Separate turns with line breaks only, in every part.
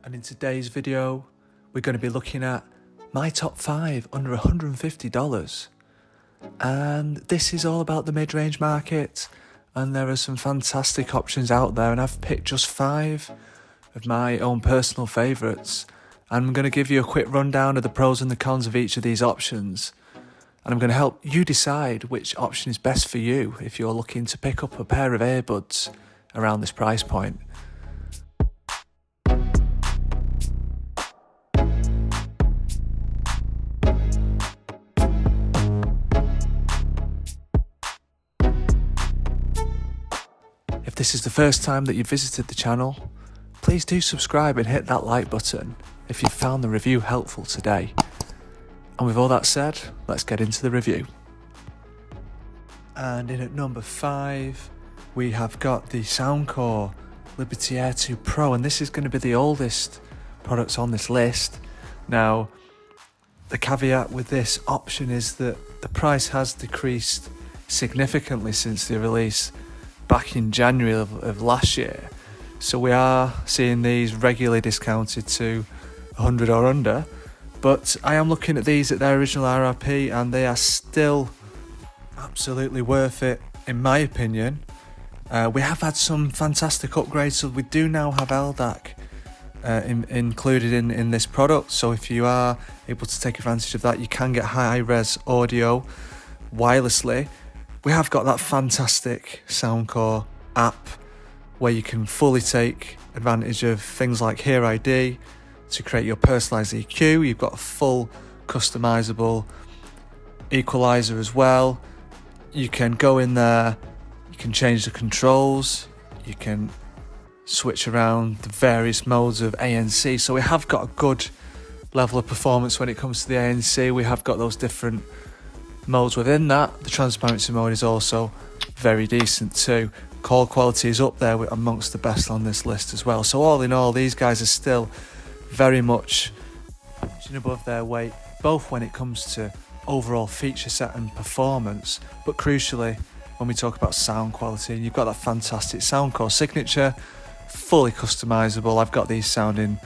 And in today's video, we're going to be looking at my top 5 under $150. And this is all about the mid-range market, and there are some fantastic options out there, and I've picked just 5 of my own personal favourites. And I'm going to give you a quick rundown of the pros and the cons of each of these options. And I'm going to help you decide which option is best for you if you're looking to pick up a pair of earbuds around this price point. If this is the first time that you've visited the channel, please do subscribe and hit that like button if you've found the review helpful today. And with all that said, let's get into the review. And in at number 5, we have got the Soundcore Liberty Air 2 Pro, and this is going to be the oldest product on this list. Now, the caveat with this option is that the price has decreased significantly since the release back in January of last year. So we are seeing these regularly discounted to 100 or under. But I am looking at these at their original RRP, and they are still absolutely worth it, in my opinion. We have had some fantastic upgrades, so we do now have LDAC included in this product. So if you are able to take advantage of that, you can get high-res audio wirelessly. We have got that fantastic Soundcore app where you can fully take advantage of things like Hear ID to create your personalised EQ. You've got a full customisable equaliser as well. You can go in there, you can change the controls, you can switch around the various modes of ANC. So we have got a good level of performance when it comes to the ANC. We have got those different modes within that. The transparency mode is also very decent too. Call quality is up there amongst the best on this list as well. So all in all, these guys are still very much punching above their weight, both when it comes to overall feature set and performance, but crucially when we talk about sound quality. You've got that fantastic Soundcore signature, fully customizable. I've got these sounding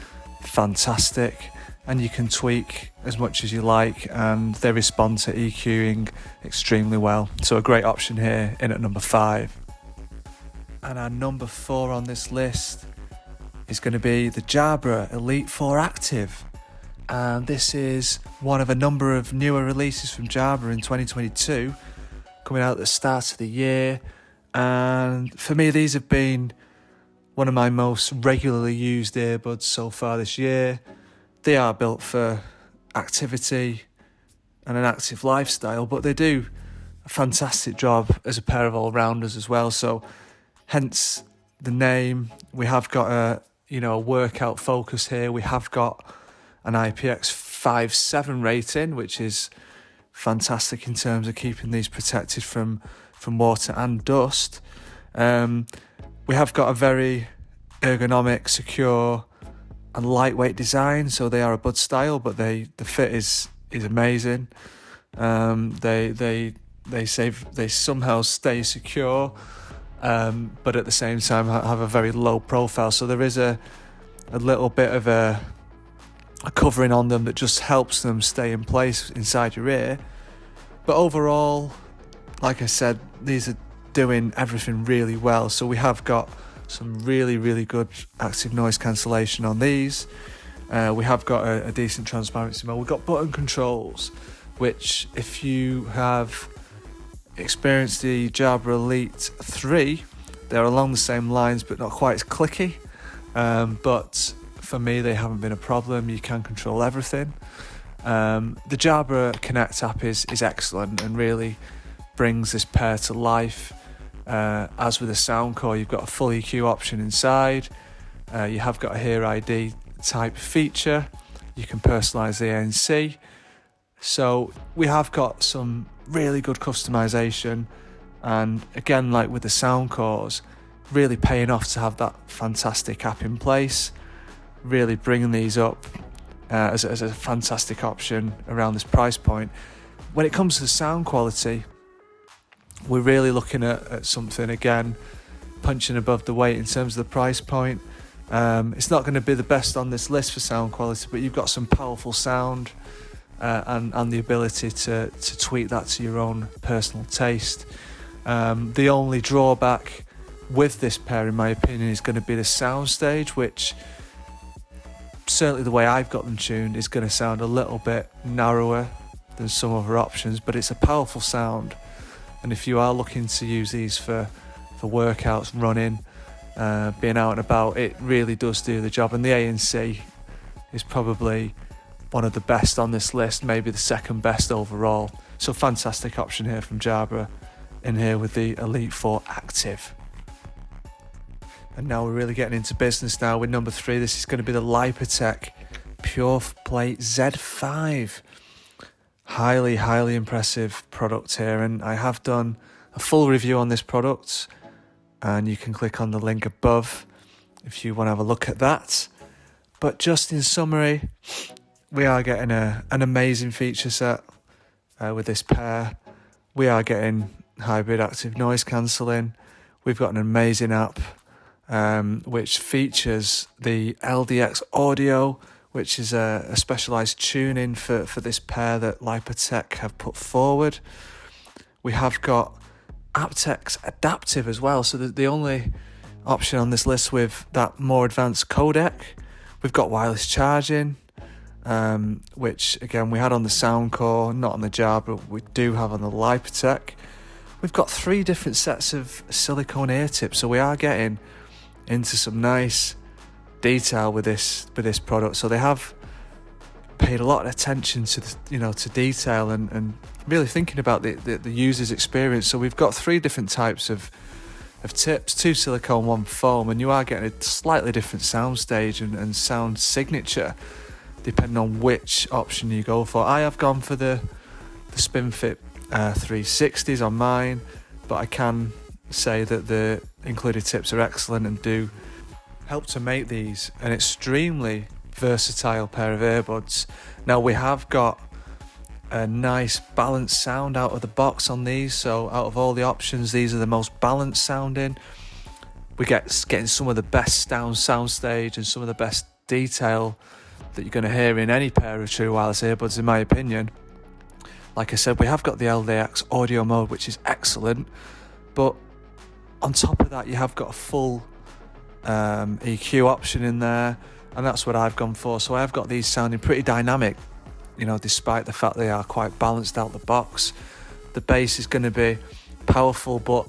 fantastic, and you can tweak as much as you like, and they respond to EQing extremely well. So a great option here in at number 5. And our number 4 on this list is going to be the Jabra Elite 4 Active. And this is one of a number of newer releases from Jabra in 2022, coming out at the start of the year. And for me, these have been one of my most regularly used earbuds so far this year. They are built for activity and an active lifestyle, but they do a fantastic job as a pair of all-rounders as well. So hence the name. We have got a workout focus here. We have got an IPX5/7 rating, which is fantastic in terms of keeping these protected from water and dust. We have got a very ergonomic, secure and lightweight design, so they are a bud style, but the fit is amazing. They somehow stay secure, but at the same time have a very low profile. So there is a little bit of a covering on them that just helps them stay in place inside your ear. But overall, like I said, these are doing everything really well. So we have got some really, really good active noise cancellation on these. We have got a decent transparency mode. We've got button controls, which if you have experienced the Jabra Elite 3, they're along the same lines but not quite as clicky. But for me, they haven't been a problem. You can control everything. The Jabra Connect app is excellent and really brings this pair to life. As with the Soundcore, you've got a full EQ option inside. You have got a Hear ID type feature. You can personalise the ANC. So we have got some really good customization, and again, like with the Soundcores, really paying off to have that fantastic app in place, really bringing these up as a fantastic option around this price point. When it comes to the sound quality, we're really looking at something, again, punching above the weight in terms of the price point. It's not going to be the best on this list for sound quality, but you've got some powerful sound and the ability to tweak that to your own personal taste. The only drawback with this pair, in my opinion, is going to be the sound stage, which certainly the way I've got them tuned is going to sound a little bit narrower than some other options, but it's a powerful sound. And if you are looking to use these for workouts, running, being out and about, it really does do the job. And the ANC is probably one of the best on this list, maybe the second best overall. So fantastic option here from Jabra in here with the Elite 4 Active. And now we're really getting into business now with number 3. This is going to be the Lipotech Pure Play Z5. Highly impressive product here, and I have done a full review on this product, and you can click on the link above if you want to have a look at that. But just in summary, we are getting an amazing feature set with this pair. We are getting hybrid active noise cancelling. We've got an amazing app which features the LDX audio, which is a specialised tuning for this pair that Lipotech have put forward. We have got aptX Adaptive as well, so the only option on this list with that more advanced codec. We've got wireless charging, which again we had on the Soundcore, not on the Jar, but we do have on the Lipotech. We've got 3 different sets of silicone ear tips, so we are getting into some nice detail with this product. So they have paid a lot of attention to to detail and really thinking about the user's experience. So we've got 3 different types of tips, 2 silicone, 1 foam, and you are getting a slightly different sound stage and sound signature depending on which option you go for. I have gone for the SpinFit 360s on mine, but I can say that the included tips are excellent and do help to make these an extremely versatile pair of earbuds. Now we have got a nice balanced sound out of the box on these, so out of all the options, these are the most balanced sounding. We getting some of the best sound stage and some of the best detail that you're going to hear in any pair of true wireless earbuds, in my opinion. Like I said, we have got the LDX audio mode, which is excellent, but on top of that you have got a full EQ option in there, and that's what I've gone for. So I've got these sounding pretty dynamic, despite the fact they are quite balanced out the box. The bass is going to be powerful, but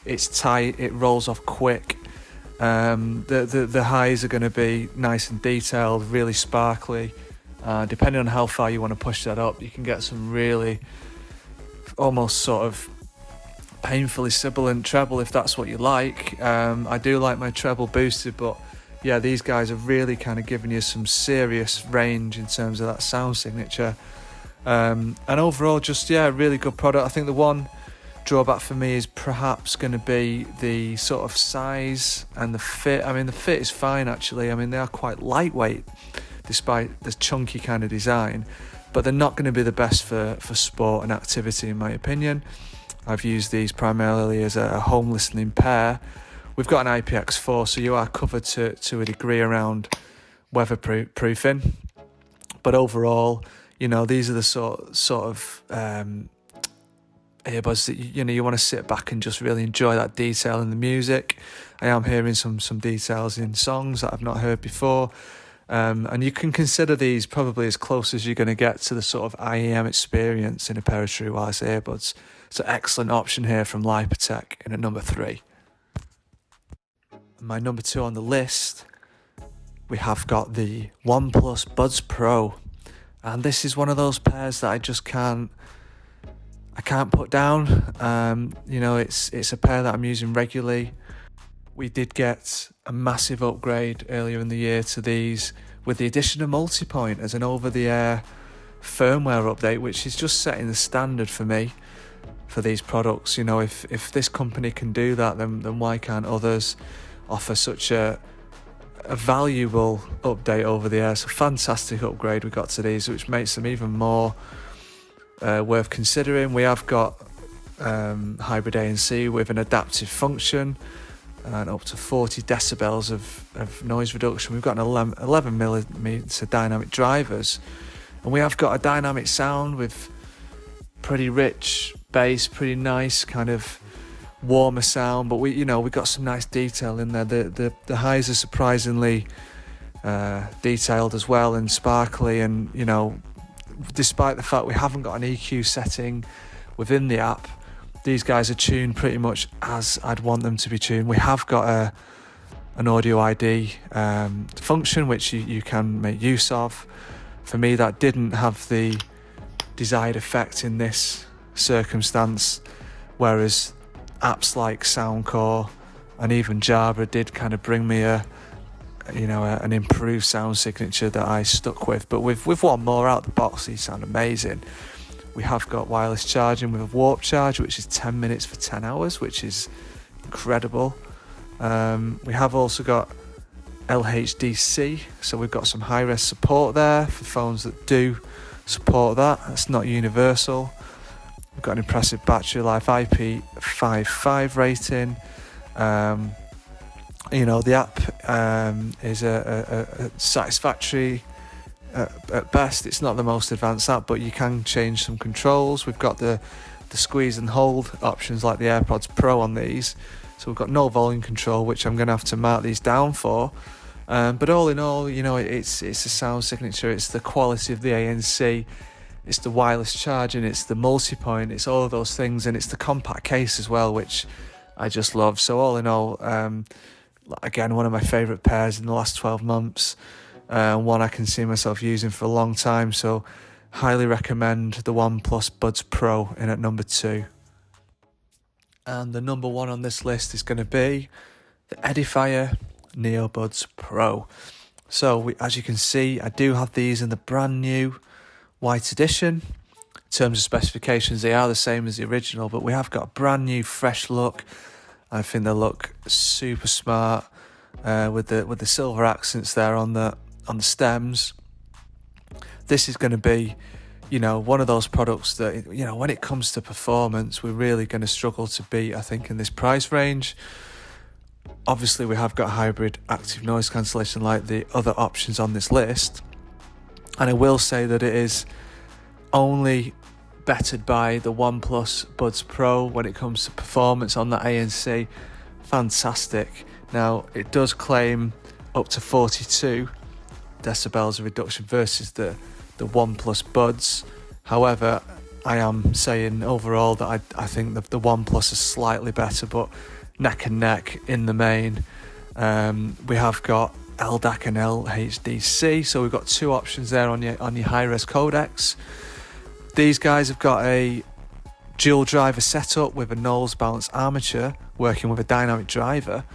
it's tight, it rolls off quick. The highs are going to be nice and detailed, really sparkly. Depending on how far you want to push that up, you can get some really almost sort of painfully sibilant treble if that's what you like. I do like my treble boosted, but yeah, these guys are really kind of giving you some serious range in terms of that sound signature. And overall, just really good product. I think the one drawback for me is perhaps going to be the sort of size and the fit. I mean, the fit is fine actually. I mean, they are quite lightweight despite the chunky kind of design, but they're not going to be the best for sport and activity, in my opinion. I've used these primarily as a home listening pair. We've got an IPX4, so you are covered to a degree around weatherproofing. But overall, these are the sort of earbuds that you want to sit back and just really enjoy that detail in the music. I am hearing some details in songs that I've not heard before. And you can consider these probably as close as you're going to get to the sort of IEM experience in a pair of true wireless earbuds. So excellent option here from Lipotech in at number 3. My number 2 on the list, we have got the OnePlus Buds Pro. And this is one of those pairs that I just can't put down. It's a pair that I'm using regularly. We did get a massive upgrade earlier in the year to these with the addition of multipoint as an over-the-air firmware update, which is just setting the standard for me for these products. If this company can do that, then why can't others offer such a valuable update over the air? So fantastic upgrade we got to these, which makes them even more worth considering. We have got hybrid ANC with an adaptive function, and up to 40 decibels of noise reduction. We've got an 11 millimeter dynamic drivers, and we have got a dynamic sound with pretty rich bass, pretty nice kind of warmer sound, but we got some nice detail in there. The highs are surprisingly detailed as well and sparkly, and despite the fact we haven't got an EQ setting within the app, these guys are tuned pretty much as I'd want them to be tuned. We have got an audio ID function which you can make use of. For me, that didn't have the desired effect in this circumstance, whereas apps like Soundcore and even Jabra did kind of bring me an improved sound signature that I stuck with. But with one more out the box, these sound amazing. We have got wireless charging with a warp charge, which is 10 minutes for 10 hours, which is incredible. We have also got LHDC, so we've got some high-res support there for phones that do support that. That's not universal. We've got an impressive battery life, IP55 rating. The app is a satisfactory at best. It's not the most advanced app, but you can change some controls. We've got the squeeze and hold options like the AirPods Pro on these. So we've got no volume control, which I'm going to have to mark these down for. But all in all, it's a sound signature. It's the quality of the ANC. It's the wireless charging. It's the multi-point. It's all of those things, and it's the compact case as well, which I just love. So all in all, again, one of my favourite pairs in the last 12 months. One I can see myself using for a long time. So highly recommend the OnePlus Buds Pro in at number 2. And the number 1 on this list is going to be the Edifier Neobuds Pro. So as you can see, I do have these in the brand new white edition. In terms of specifications, they are the same as the original, but we have got a brand new fresh look. I think they look super smart with the silver accents there on the stems. This is going to be one of those products that when it comes to performance, we're really going to struggle to beat, I think, in this price range. Obviously, we have got hybrid active noise cancellation like the other options on this list, and I will say that it is only bettered by the OnePlus Buds Pro when it comes to performance on that ANC. Fantastic. Now, it does claim up to 42 decibels of reduction versus the OnePlus Buds. However, I am saying overall that I think the OnePlus is slightly better, but neck and neck in the main. We have got LDAC and LHDC, so we've got two options there on your high-res codecs. These guys have got a dual driver setup with a Knowles balanced armature working with a dynamic driver,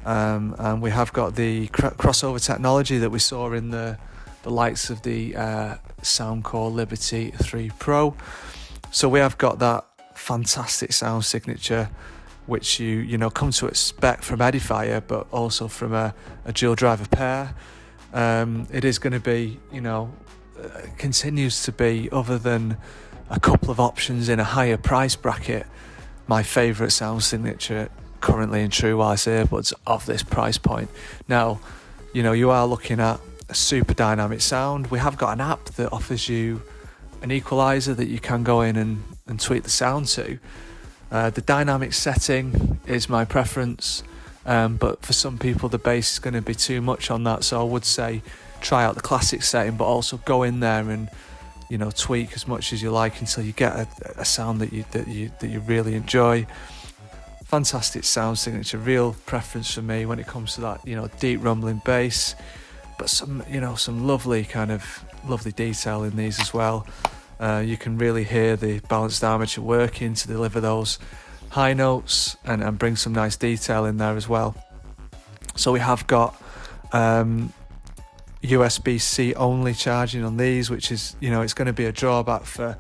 and we have got the crossover technology that we saw in the likes of the Soundcore Liberty 3 Pro. So we have got that fantastic sound signature which you come to expect from Edifier, but also from a dual driver pair. It is going to be, continues to be, other than a couple of options in a higher price bracket, my favourite sound signature currently in true wireless earbuds of this price point. Now, you are looking at a super dynamic sound. We have got an app that offers you an equaliser that you can go in and tweak the sound to. The dynamic setting is my preference, but for some people the bass is going to be too much on that, so I would say try out the classic setting, but also go in there and tweak as much as you like until you get a sound that you really enjoy. Fantastic sound signature, real preference for me when it comes to that deep rumbling bass, but some lovely detail in these as well. You can really hear the balanced armature working to deliver those high notes and bring some nice detail in there as well. So we have got USB-C only charging on these, which is it's going to be a drawback for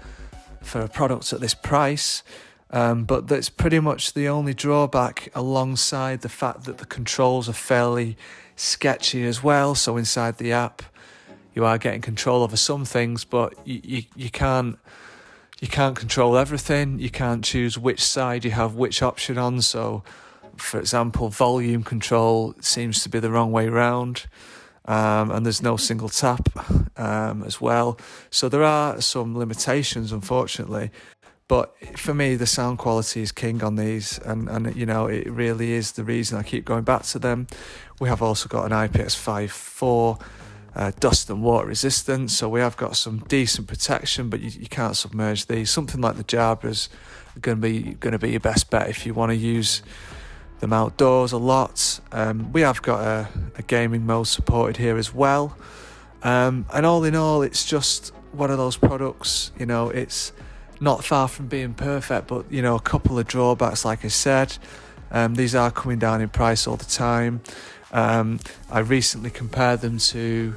products at this price, but that's pretty much the only drawback, alongside the fact that the controls are fairly sketchy as well. So inside the app you are getting control over some things, but you can't control everything. You can't choose which side you have which option on. So For example, volume control seems to be the wrong way round. And there's no single tap as well. So there are some limitations, unfortunately. But for me, the sound quality is king on these, and you know, it really is the reason I keep going back to them. We have also got an IPX5 dust and water resistant, so we have got some decent protection, but you can't submerge these. Something like the Jabras are going to be your best bet if you want to use them outdoors a lot. We have got a gaming mode supported here as well, and all in all, it's just one of those products. You know, it's not far from being perfect, but you know, a couple of drawbacks, like I said. These are coming down in price all the time. I recently compared them to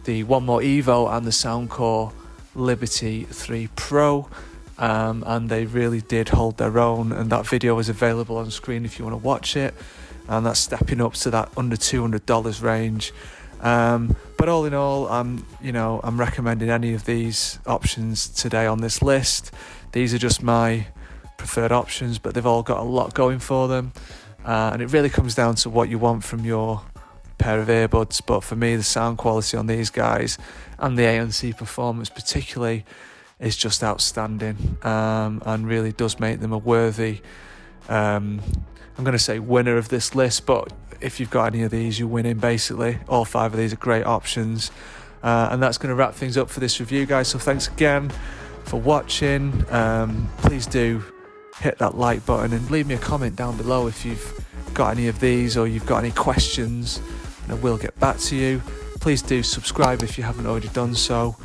the One More Evo and the Soundcore Liberty 3 Pro, and they really did hold their own, and that video is available on screen if you want to watch it, and that's stepping up to that under $200 range. But all in all, I'm recommending any of these options today on this list. These are just my preferred options, but they've all got a lot going for them, and it really comes down to what you want from your pair of earbuds. But for me, the sound quality on these guys and the ANC performance particularly is just outstanding, and really does make them a worthy, I'm going to say winner of this list, but if you've got any of these, you're winning basically. All 5 of these are great options, and that's going to wrap things up for this review, guys. So thanks again for watching. Please do hit that like button and leave me a comment down below if you've got any of these or you've got any questions, and I will get back to you. Please do subscribe if you haven't already done so.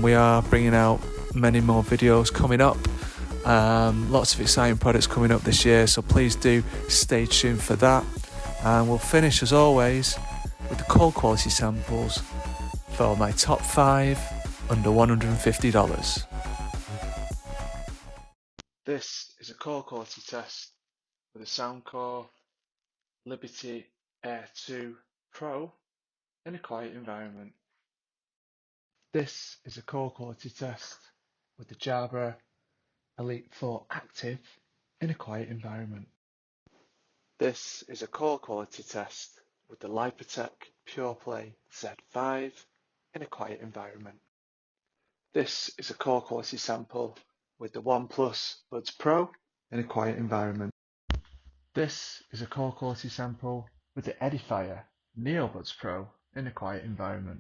We are bringing out many more videos coming up. Lots of exciting products coming up this year, so please do stay tuned for that. And we'll finish as always with the call quality samples for my top 5 under $150. This is a call quality test with a Soundcore Liberty Air 2 Pro in a quiet environment. This is a call quality test with the Jabra Elite 4 Active in a quiet environment. This is a call quality test with the Lipotech PurePlay Z5 in a quiet environment. This is a call quality sample with the OnePlus Buds Pro in a quiet environment. This is a call quality sample with the Edifier Neo Buds Pro in a quiet environment.